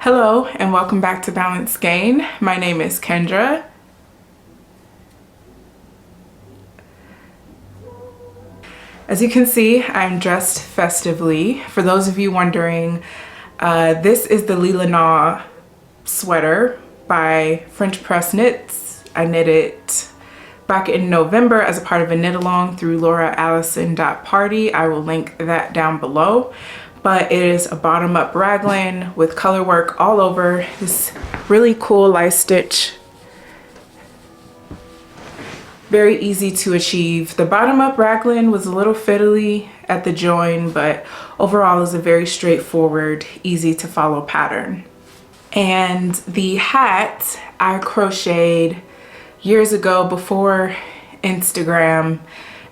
Hello and welcome back to Balance Gain. My name is Kendra. As you can see, I'm dressed festively. For those of you wondering, this is the Lila Na sweater by French Press Knits. I knit it back in November as a part of a knit along through lauraallison.party. I will link that down below. But it is a bottom up raglan with color work all over. This really cool light stitch. Very easy to achieve. The bottom up raglan was a little fiddly at the join, but overall is a very straightforward, easy to follow pattern. And the hat I crocheted years ago before Instagram.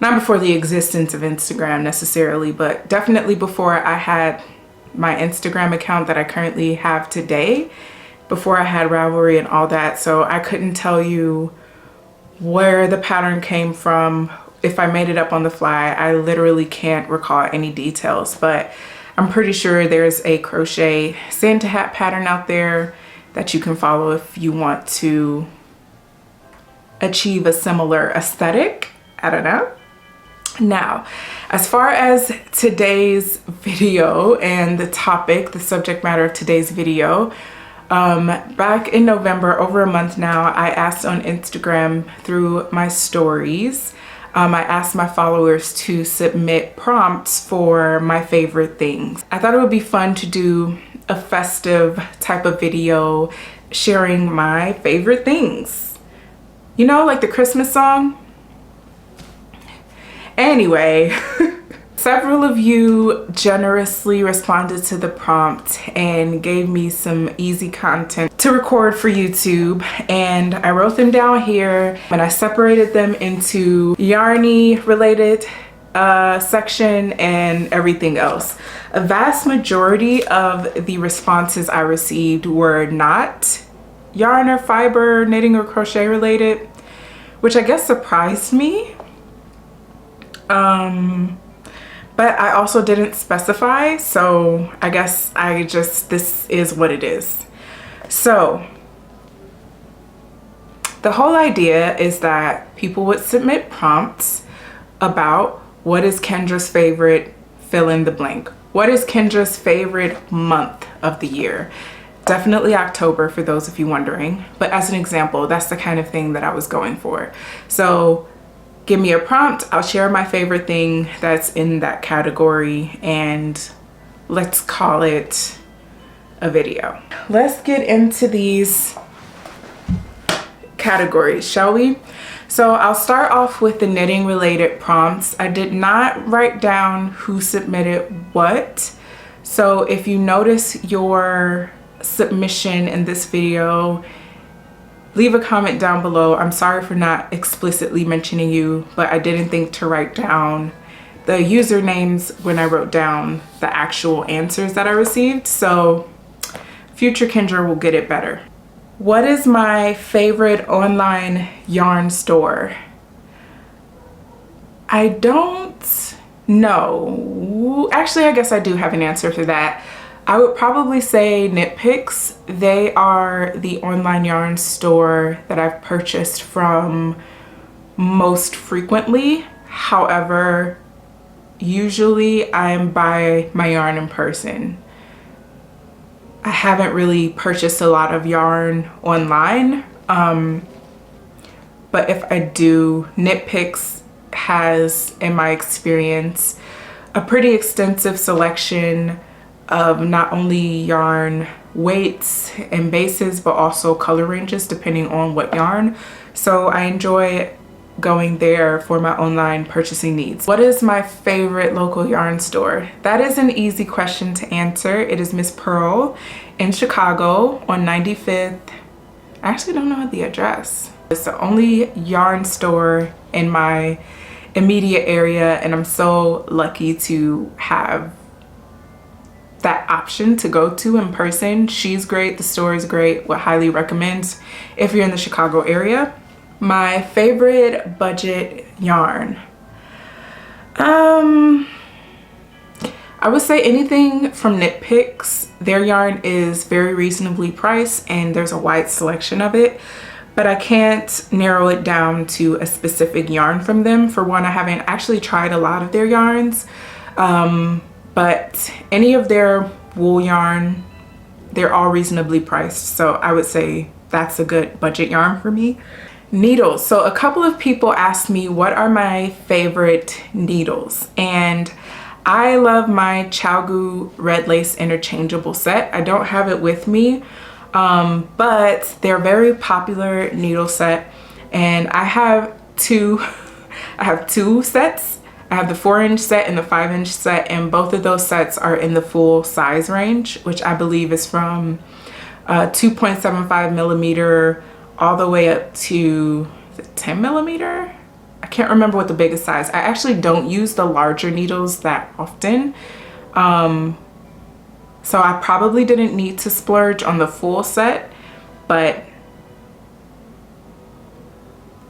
Not before the existence of Instagram necessarily, but definitely before I had my Instagram account that I currently have today, before I had Ravelry and all that. So I couldn't tell you where the pattern came from. If I made it up on the fly, I literally can't recall any details, but I'm pretty sure there's a crochet Santa hat pattern out there that you can follow if you want to achieve a similar aesthetic. I don't know. Now, as far as today's video and the topic, the subject matter of today's video, back in November, over a month now, I asked on Instagram through my stories, I asked my followers to submit prompts for my favorite things. I thought it would be fun to do a festive type of video sharing my favorite things. You know, like the Christmas song? Anyway, several of you generously responded to the prompt and gave me some easy content to record for YouTube, and I wrote them down here and I separated them into yarny related section and everything else. A vast majority of the responses I received were not yarn or fiber, knitting or crochet related, which I guess surprised me. But I also didn't specify, so I guess this is what it is. So the whole idea is that people would submit prompts about what is Kendra's favorite fill in the blank. What is Kendra's favorite month of the year? Definitely October for those of you wondering, but as an example, that's the kind of thing that I was going for. So give me a prompt, I'll share my favorite thing that's in that category, and let's call it a video. Let's get into these categories, shall we? So I'll start off with the knitting related prompts. I did not write down who submitted what. So if you notice your submission in this video, leave a comment down below. I'm sorry for not explicitly mentioning you, but I didn't think to write down the usernames when I wrote down the actual answers that I received. So future Kendra will get it better. What is my favorite online yarn store? I don't know. Actually, I guess I do have an answer for that. I would probably say Knit Picks. They are the online yarn store that I've purchased from most frequently. However, usually I'm buy my yarn in person. I haven't really purchased a lot of yarn online, but if I do, Knit Picks has, in my experience, a pretty extensive selection of not only yarn weights and bases, but also color ranges depending on what yarn. So I enjoy going there for my online purchasing needs. What is my favorite local yarn store? That is an easy question to answer. It is Miss Pearl in Chicago on 95th. I actually don't know the address. It's the only yarn store in my immediate area, and I'm so lucky to have that option to go to in person. She's great, the store is great, would highly recommend if you're in the Chicago area. My favorite budget yarn. I would say anything from Knit Picks, their yarn is very reasonably priced and there's a wide selection of it, but I can't narrow it down to a specific yarn from them. For one, I haven't actually tried a lot of their yarns, but any of their wool yarn, they're all reasonably priced. So I would say that's a good budget yarn for me. Needles. So a couple of people asked me what are my favorite needles, and I love my ChiaoGoo red lace interchangeable set. I don't have it with me, but they're a very popular needle set, and I have two sets. I have the 4-inch set and the 5-inch set, and both of those sets are in the full size range, which I believe is from 2.75 millimeter all the way up to 10 millimeter. I can't remember what the biggest size. I actually don't use the larger needles that often. So I probably didn't need to splurge on the full set, but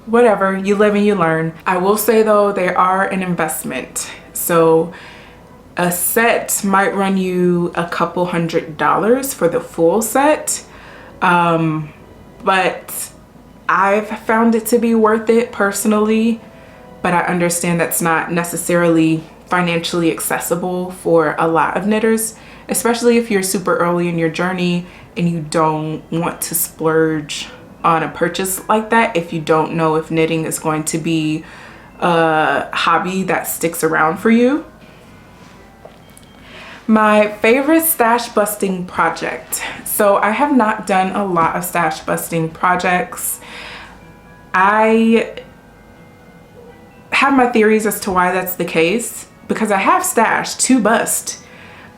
whatever, you live and you learn. I will say though, they are an investment. So a set might run you a couple $100s for the full set. But I've found it to be worth it personally, but I understand that's not necessarily financially accessible for a lot of knitters, especially if you're super early in your journey and you don't want to splurge on a purchase like that if you don't know if knitting is going to be a hobby that sticks around for you. My favorite stash busting project. So I have not done a lot of stash busting projects. I have my theories as to why that's the case, because I have stash to bust,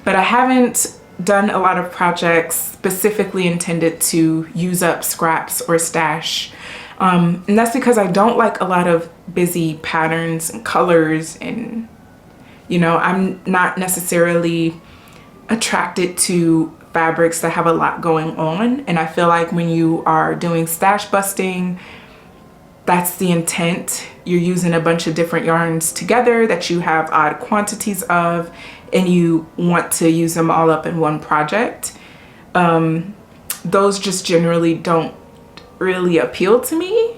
but I haven't done a lot of projects specifically intended to use up scraps or stash. And that's because I don't like a lot of busy patterns and colors, and you know, I'm not necessarily attracted to fabrics that have a lot going on. And I feel like when you are doing stash busting, that's the intent. You're using a bunch of different yarns together that you have odd quantities of, and you want to use them all up in one project. Those just generally don't really appeal to me.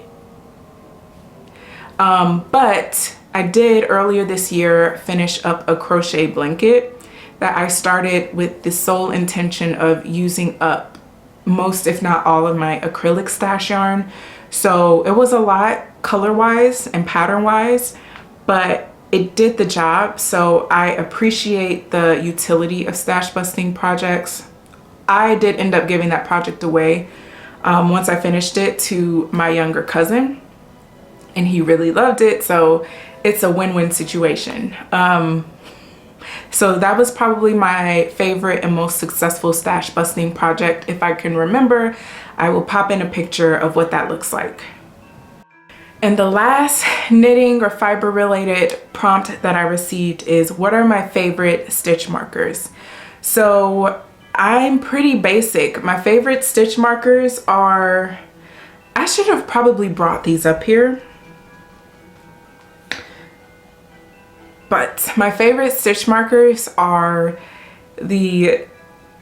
But I did earlier this year finish up a crochet blanket that I started with the sole intention of using up most, if not all, of my acrylic stash yarn. So it was a lot color wise and pattern wise, but it did the job. So I appreciate the utility of stash busting projects. I did end up giving that project away once I finished it to my younger cousin, and he really loved it. So it's a win-win situation. So that was probably my favorite and most successful stash busting project. If I can remember, I will pop in a picture of what that looks like. And the last knitting or fiber related prompt that I received is, what are my favorite stitch markers? So I'm pretty basic. My favorite stitch markers are, I should have probably brought these up here, but my favorite stitch markers are the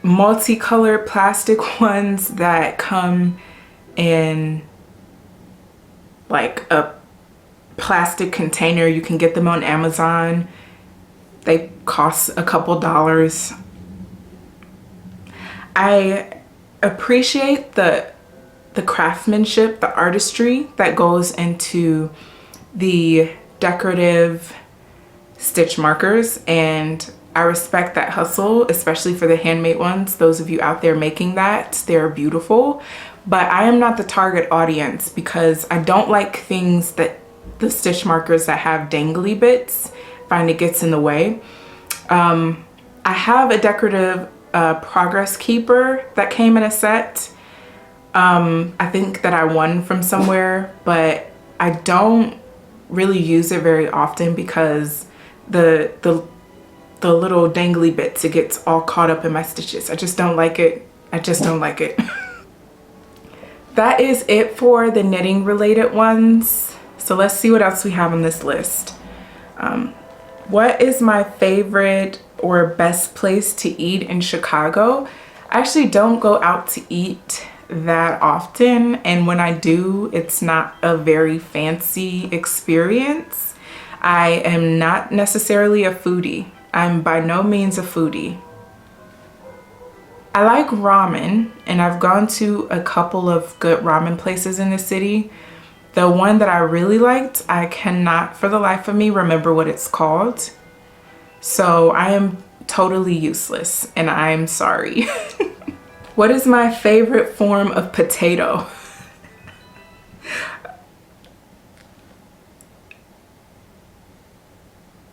multicolored plastic ones that come in like a plastic container. You can get them on Amazon. They cost a couple dollars. I appreciate the craftsmanship, the artistry that goes into the decorative stitch markers, and I respect that hustle, especially for the handmade ones. Those of you out there making that, they're beautiful, but I am not the target audience because I don't like things that the stitch markers that have dangly bits. Find it gets in the way. I have a decorative progress keeper that came in a set. I think that I won from somewhere, but I don't really use it very often because the little dangly bits, it gets all caught up in my stitches. I just don't like it. I just don't like it. That is it for the knitting related ones. So let's see what else we have on this list. What is my favorite or best place to eat in Chicago, I actually don't go out to eat that often, and when I do, it's not a very fancy experience. I am not necessarily a foodie. I'm by no means a foodie. I like ramen, and I've gone to a couple of good ramen places in the city. The one that I really liked, I cannot for the life of me remember what it's called. So I am totally useless, and I'm sorry. What is my favorite form of potato?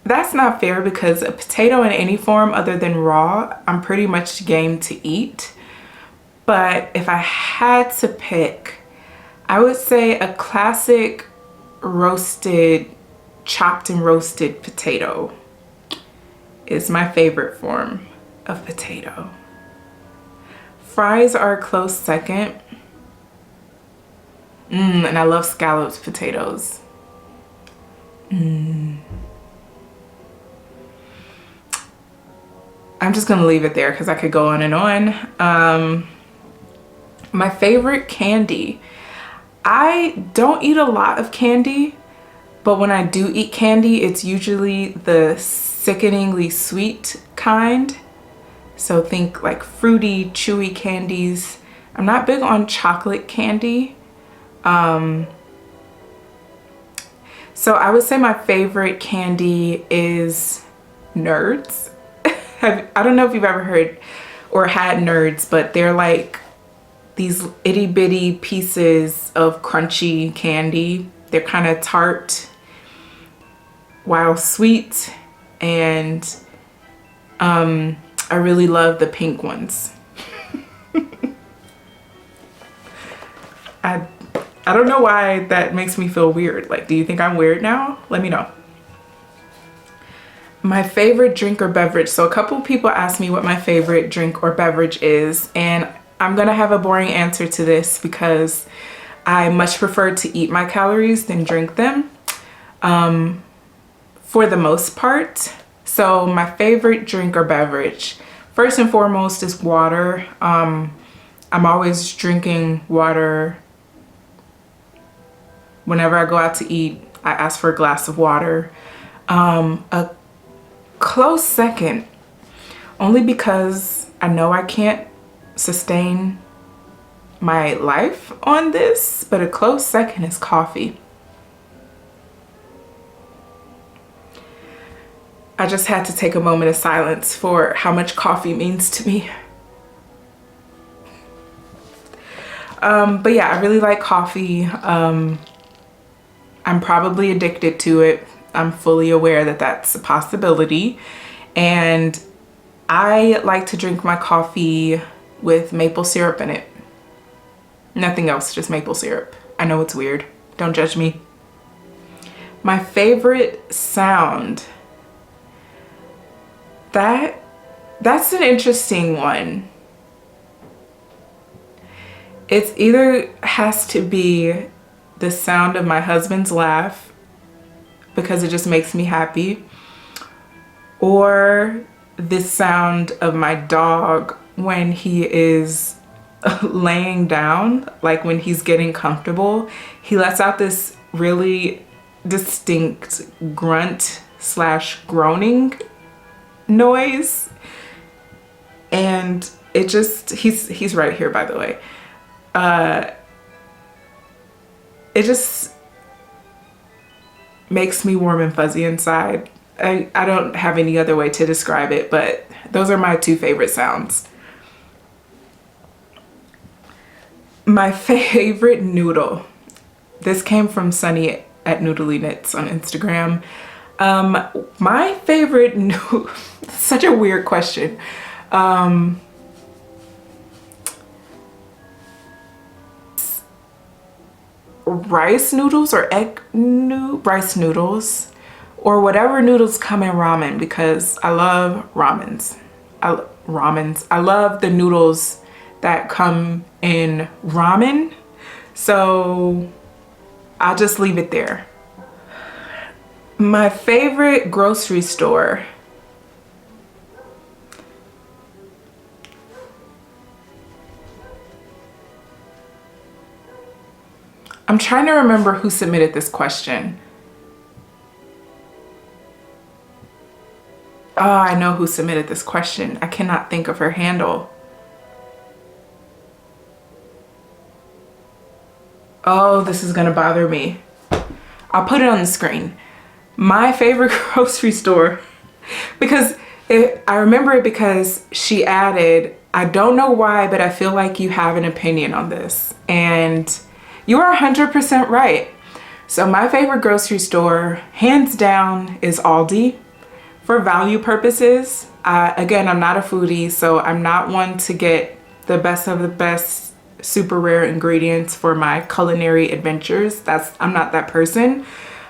That's not fair, because a potato in any form other than raw, I'm pretty much game to eat. But if I had to pick, I would say a classic roasted, chopped and roasted potato is my favorite form of potato. Fries are a close second. And I love scalloped potatoes. I'm just gonna leave it there because I could go on and on. My favorite candy. I don't eat a lot of candy, but when I do eat candy, it's usually the sickeningly sweet kind. So think like fruity, chewy candies. I'm not big on chocolate candy. So I would say my favorite candy is Nerds. I don't know if you've ever heard or had Nerds, but they're like these itty bitty pieces of crunchy candy. They're kind of tart while sweet, and I really love the pink ones. I don't know why that makes me feel weird. Like, do you think I'm weird now? Let me know. My favorite drink or beverage. So a couple people asked me what my favorite drink or beverage is, and I'm gonna have a boring answer to this because I much prefer to eat my calories than drink them, for the most part. So my favorite drink or beverage, first and foremost, is water. I'm always drinking water. Whenever I go out to eat, I ask for a glass of water. A close second, only because I know I can't sustain my life on this, but a close second is coffee. I just had to take a moment of silence for how much coffee means to me. But yeah, I really like coffee. I'm probably addicted to it. I'm fully aware that that's a possibility. And I like to drink my coffee with maple syrup in it. Nothing else, just maple syrup. I know it's weird. Don't judge me. My favorite sound. That's an interesting one. It's either has to be the sound of my husband's laugh, because it just makes me happy, or the sound of my dog when he is laying down, like when he's getting comfortable. He lets out this really distinct grunt slash groaning noise, and it just, he's right here, by the way. It just makes me warm and fuzzy inside. I don't have any other way to describe it, but those are my two favorite sounds. My favorite noodle. This came from Sunny at Noodly Knits on Instagram. My favorite noodle, such a weird question. Rice noodles or rice noodles, or whatever noodles come in ramen, because I love ramens. I love the noodles that come in ramen. So I'll just leave it there. My favorite grocery store. I'm trying to remember who submitted this question. Oh, I know who submitted this question. I cannot think of her handle. Oh, this is gonna bother me. I'll put it on the screen. My favorite grocery store, because I remember it because she added, I don't know why, but I feel like you have an opinion on this. And you are 100% right. So my favorite grocery store, hands down, is Aldi. For value purposes, again, I'm not a foodie, so I'm not one to get the best of the best super rare ingredients for my culinary adventures. I'm not that person.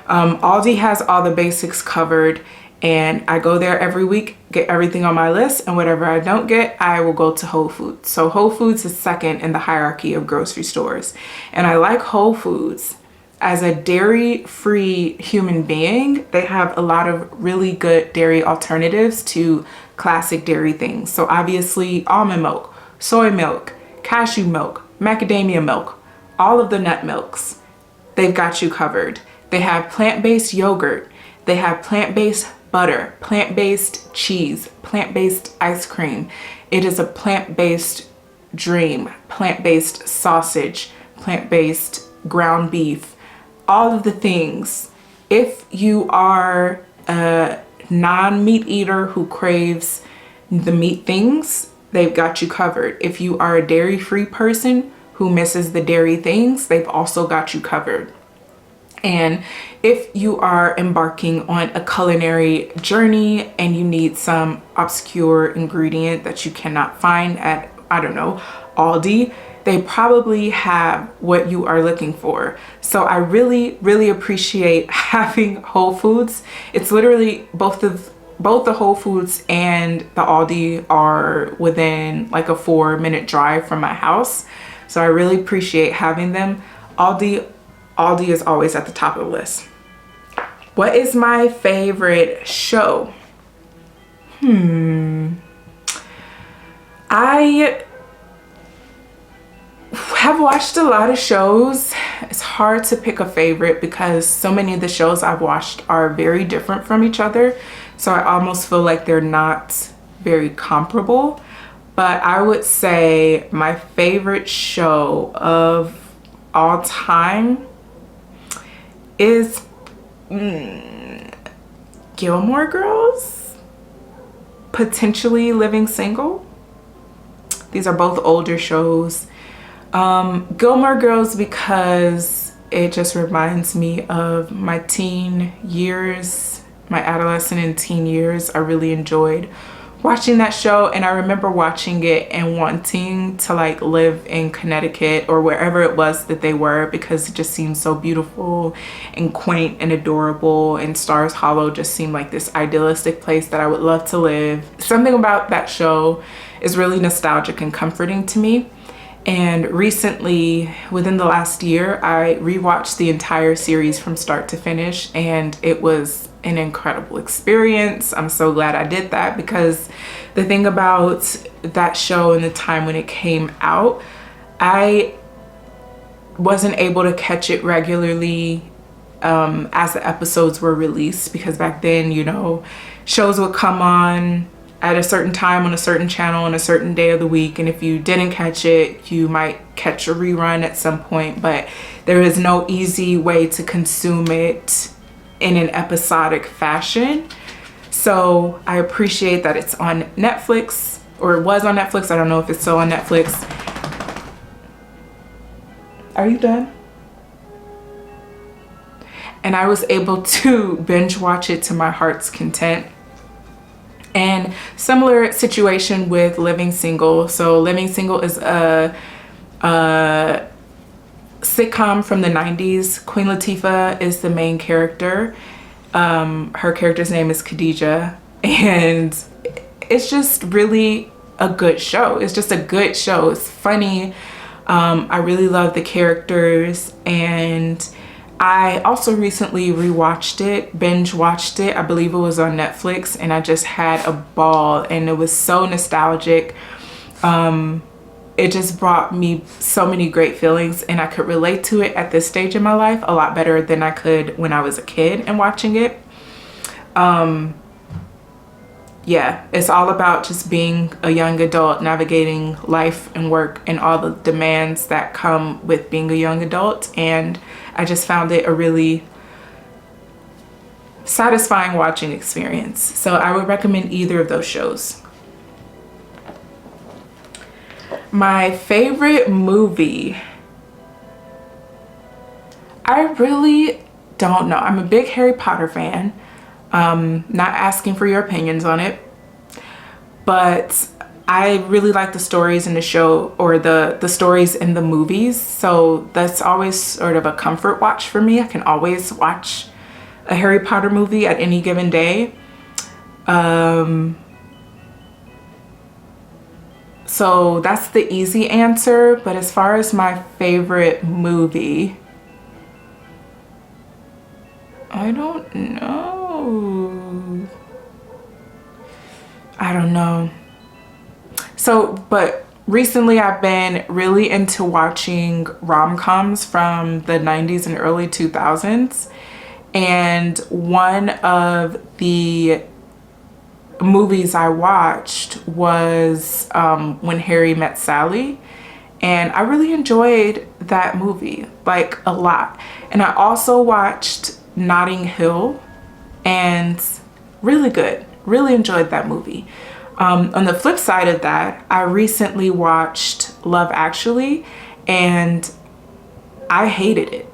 Aldi has all the basics covered, and I go there every week, get everything on my list, and whatever I don't get, I will go to Whole Foods. So Whole Foods is second in the hierarchy of grocery stores. And I like Whole Foods. As a dairy-free human being, they have a lot of really good dairy alternatives to classic dairy things. So obviously almond milk, soy milk, cashew milk, macadamia milk, all of the nut milks, they've got you covered. They have plant-based yogurt, they have plant-based butter, plant-based cheese, plant-based ice cream. It is a plant-based dream, plant-based sausage, plant-based ground beef, all of the things. If you are a non-meat eater who craves the meat things, they've got you covered. If you are a dairy-free person who misses the dairy things, they've also got you covered. And if you are embarking on a culinary journey and you need some obscure ingredient that you cannot find at, I don't know, Aldi, they probably have what you are looking for. So I really, really appreciate having Whole Foods. It's literally both the Whole Foods and the Aldi are within like a 4-minute drive from my house. So I really appreciate having them. Aldi is always at the top of the list. What is my favorite show? I have watched a lot of shows. It's hard to pick a favorite because so many of the shows I've watched are very different from each other. So I almost feel like they're not very comparable. But I would say my favorite show of all time is Gilmore Girls, potentially Living Single. These are both older shows. Gilmore Girls because it just reminds me of my teen years, my adolescent and teen years. I really enjoyed watching that show, and I remember watching it and wanting to like live in Connecticut or wherever it was that they were, because it just seemed so beautiful and quaint and adorable, and Stars Hollow just seemed like this idealistic place that I would love to live. Something about that show is really nostalgic and comforting to me. And recently, within the last year, I rewatched the entire series from start to finish, and it was an incredible experience. I'm so glad I did that, because the thing about that show and the time when it came out, I wasn't able to catch it regularly as the episodes were released, because back then, you know, shows would come on at a certain time on a certain channel on a certain day of the week, and if you didn't catch it, you might catch a rerun at some point, but there is no easy way to consume it in an episodic fashion. So I appreciate that it's on Netflix, or it was on Netflix. I don't know if it's still on Netflix. Are you done? And I was able to binge watch it to my heart's content. And similar situation with Living Single. So Living Single is a sitcom from the 90s. Queen Latifah is the main character. Her character's name is Khadijah, and it's just really a good show. It's just a good show. It's funny. I really love the characters, and I also recently rewatched it, binge watched it. I believe it was on Netflix, and I just had a ball, and it was so nostalgic. it just brought me so many great feelings, and I could relate to it at this stage in my life a lot better than I could when I was a kid and watching it. Yeah, it's all about just being a young adult, navigating life and work and all the demands that come with being a young adult. And I just found it a really satisfying watching experience. So I would recommend either of those shows. My favorite movie, I really don't know. I'm a big Harry Potter fan. Not asking for your opinions on it, but I really like the stories in the show, or the stories in the movies. So that's always sort of a comfort watch for me. I can always watch a Harry Potter movie at any given day. So that's the easy answer. But as far as my favorite movie, I don't know. I don't know. So, but recently I've been really into watching rom-coms from the 90s and early 2000s. And one of the movies I watched was When Harry Met Sally. And I really enjoyed that movie, like a lot. And I also watched Notting Hill, and really good. Really enjoyed that movie. On the flip side of that, I recently watched Love Actually, and I hated it.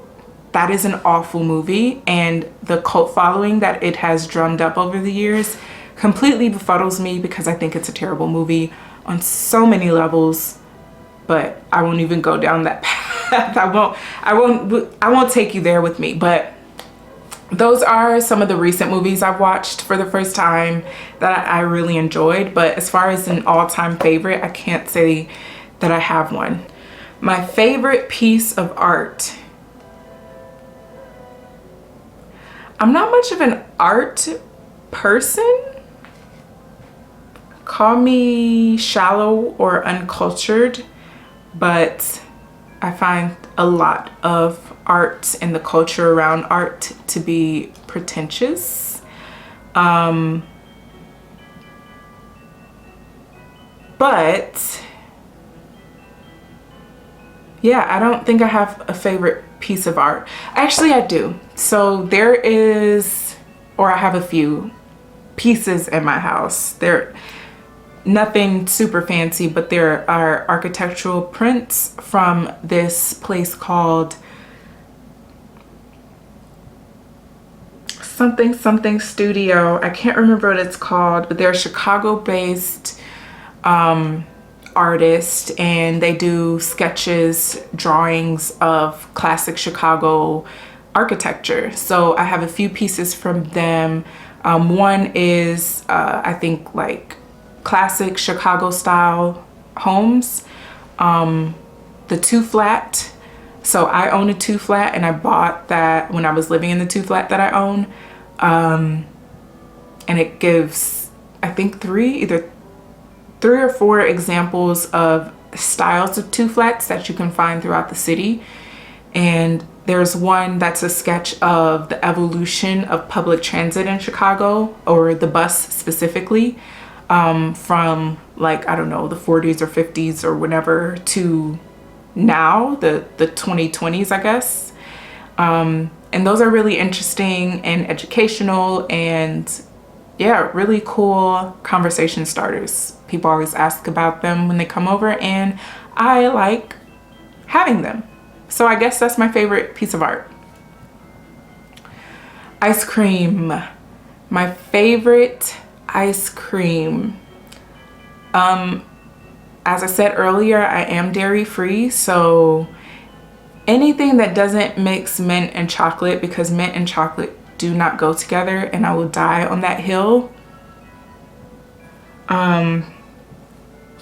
That is an awful movie, and the cult following that it has drummed up over the years completely befuddles me, because I think it's a terrible movie on so many levels. But I won't even go down that path. I won't take you there with me. But those are some of the recent movies I've watched for the first time that I really enjoyed. But as far as an all-time favorite, I can't say that I have one. My favorite piece of art. I'm not much of an art person. Call me shallow or uncultured, but I find a lot of art and the culture around art to be pretentious. But yeah, I don't think I have a favorite piece of art. Actually, I do. So there is, or I have a few pieces in my house. They're nothing super fancy, but there are architectural prints from this place called something studio. I can't remember what it's called, but they're a Chicago-based artist, and they do sketches, drawings of classic Chicago architecture. So I have a few pieces from them. One is I think like classic Chicago style homes. The 2-flat. So I own a 2-flat, and I bought that when I was living in the 2-flat that I own. And it gives, I think, either three or four examples of styles of 2-flats that you can find throughout the city. And there's one that's a sketch of the evolution of public transit in Chicago, or the bus specifically, from like, I don't know, the 40s or 50s or whatever to now, the 2020s, I guess. And those are really interesting and educational, and yeah, really cool conversation starters. People always ask about them when they come over, and I like having them. So I guess that's my favorite piece of art. Ice cream. My favorite ice cream. As I said earlier, I am dairy free, so anything that doesn't mix mint and chocolate, because mint and chocolate do not go together, and I will die on that hill.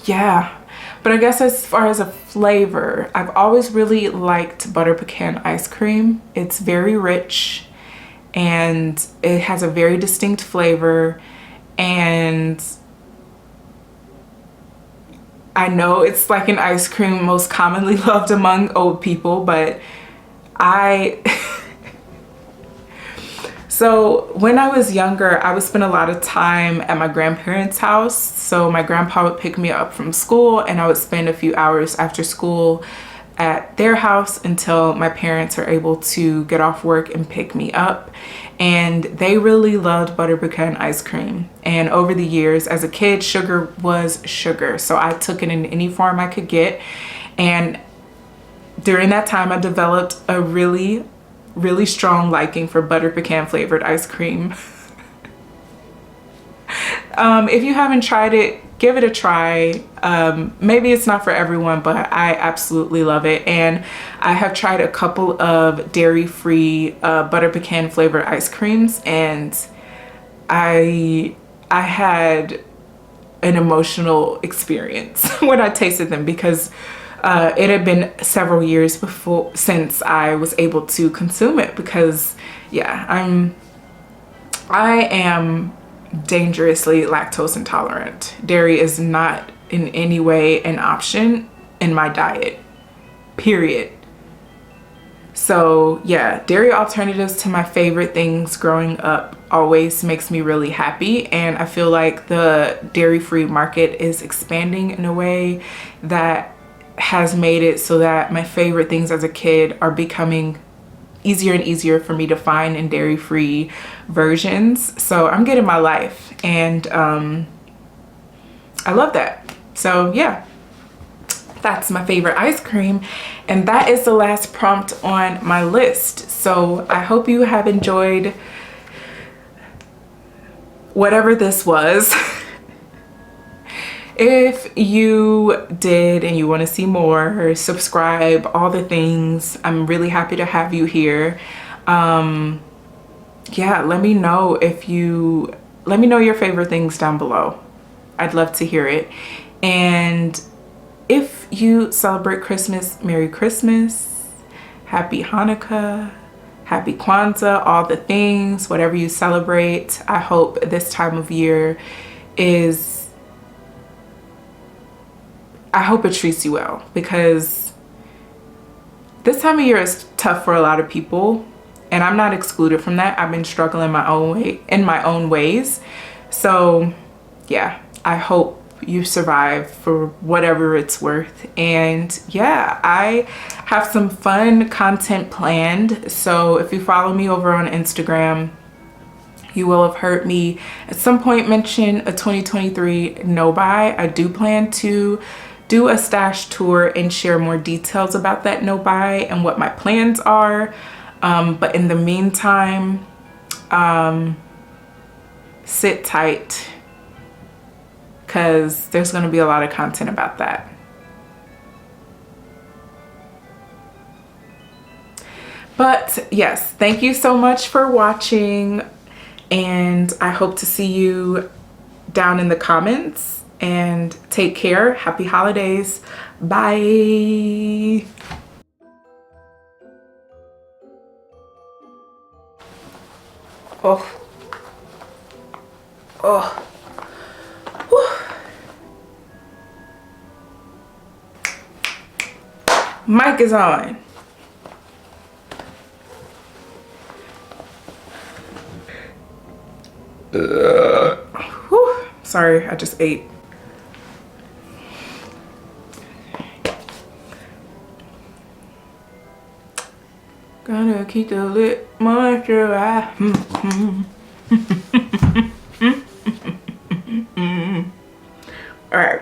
Yeah, but I guess as far as a flavor, I've always really liked butter pecan ice cream. It's very rich, and it has a very distinct flavor, and I know it's like an ice cream most commonly loved among old people, but I so when I was younger, I would spend a lot of time at my grandparents' house. So my grandpa would pick me up from school and I would spend a few hours after school at their house until my parents are able to get off work and pick me up. And they really loved butter pecan ice cream. And over the years, as a kid, sugar was sugar. So I took it in any form I could get. And during that time, I developed a really strong liking for butter pecan flavored ice cream. If you haven't tried it, give it a try. Maybe it's not for everyone, but I absolutely love it. And I have tried a couple of dairy-free butter pecan flavored ice creams, and I had an emotional experience when I tasted them, because it had been several years since I was able to consume it, because yeah, I am dangerously lactose intolerant. Dairy is not in any way an option in my diet, period. So yeah, dairy alternatives to my favorite things growing up always makes me really happy. And I feel like the dairy-free market is expanding in a way that has made it so that my favorite things as a kid are becoming easier and easier for me to find in dairy-free versions. So I'm getting my life, and I love that. So yeah, that's my favorite ice cream, and that is the last prompt on my list. So I hope you have enjoyed whatever this was. If you did and you want to see more, subscribe, all the things, I'm really happy to have you here. Yeah, let me know your favorite things down below. I'd love to hear it. And if you celebrate Christmas, Merry Christmas, Happy Hanukkah, Happy Kwanzaa, all the things, whatever you celebrate. I hope this time of year I hope it treats you well, because this time of year is tough for a lot of people, and I'm not excluded from that. I've been struggling in my own ways. So yeah, I hope you survive for whatever it's worth. And yeah, I have some fun content planned. So if you follow me over on Instagram, you will have heard me at some point mention a 2023 no-buy. I do plan to do a stash tour and share more details about that no-buy and what my plans are. But in the meantime, sit tight, because there's going to be a lot of content about that. But yes, thank you so much for watching, and I hope to see you down in the comments. And take care. Happy holidays. Bye. Oh. Oh. Whew. Mic is on. Whew. Sorry, I just ate. Gotta keep the lip moisturizer. All right.